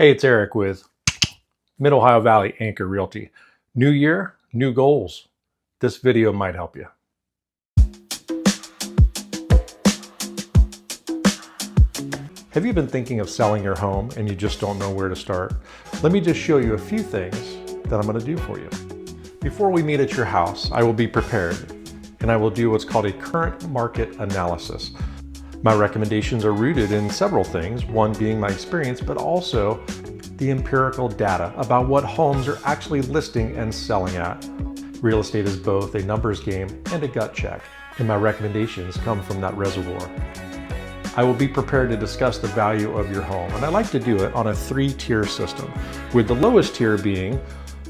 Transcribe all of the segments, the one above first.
Hey, it's Eric with Mid-Ohio Valley Anchor Realty. New year, new goals. This video might help you. Have you been thinking of selling your home and you just don't know where to start? Let me just show you a few things that I'm going to do for you. Before we meet at your house, I will be prepared and I will do what's called a current market analysis. My recommendations are rooted in several things, one being my experience, but also the empirical data about what homes are actually listing and selling at. Real estate is both a numbers game and a gut check, and my recommendations come from that reservoir. I will be prepared to discuss the value of your home, and I like to do it on a 3-tier system, with the lowest tier being,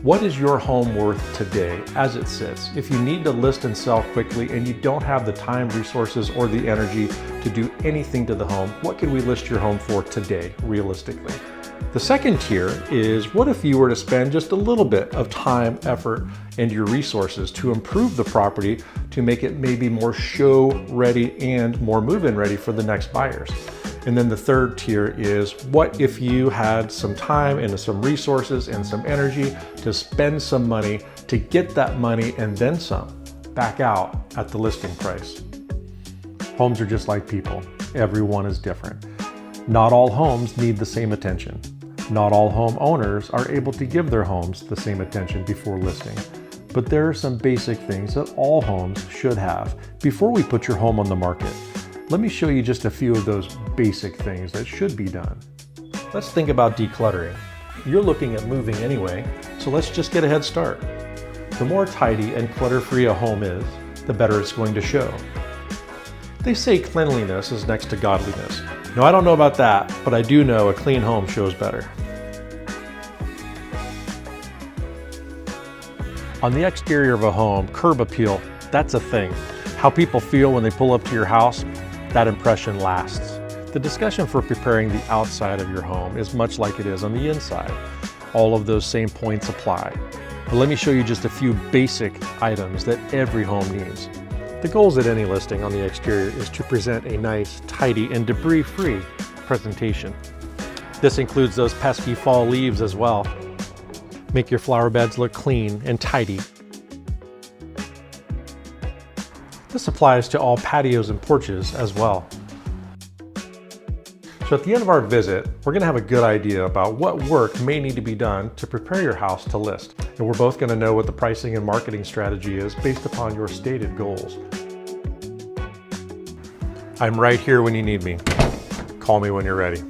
what is your home worth today as it sits? If you need to list and sell quickly and you don't have the time, resources, or the energy to do anything to the home, what can we list your home for today, realistically? The second tier is, what if you were to spend just a little bit of time, effort, and your resources to improve the property to make it maybe more show ready and more move-in ready for the next buyers? And then the third tier is, what if you had some time and some resources and some energy to spend some money to get that money and then some back out at the listing price? Homes are just like people. Everyone is different. Not all homes need the same attention. Not all homeowners are able to give their homes the same attention before listing. But there are some basic things that all homes should have before we put your home on the market. Let me show you just a few of those basic things that should be done. Let's think about decluttering. You're looking at moving anyway, so let's just get a head start. The more tidy and clutter-free a home is, the better it's going to show. They say cleanliness is next to godliness. Now, I don't know about that, but I do know a clean home shows better. On the exterior of a home, curb appeal, that's a thing. How people feel when they pull up to your house, that impression lasts. The discussion for preparing the outside of your home is much like it is on the inside. All of those same points apply. But let me show you just a few basic items that every home needs. The goals at any listing on the exterior is to present a nice, tidy, and debris-free presentation. This includes those pesky fall leaves as well. Make your flower beds look clean and tidy. This applies to all patios and porches as well. So at the end of our visit, we're going to have a good idea about what work may need to be done to prepare your house to list. And we're both going to know what the pricing and marketing strategy is based upon your stated goals. I'm right here when you need me. Call me when you're ready.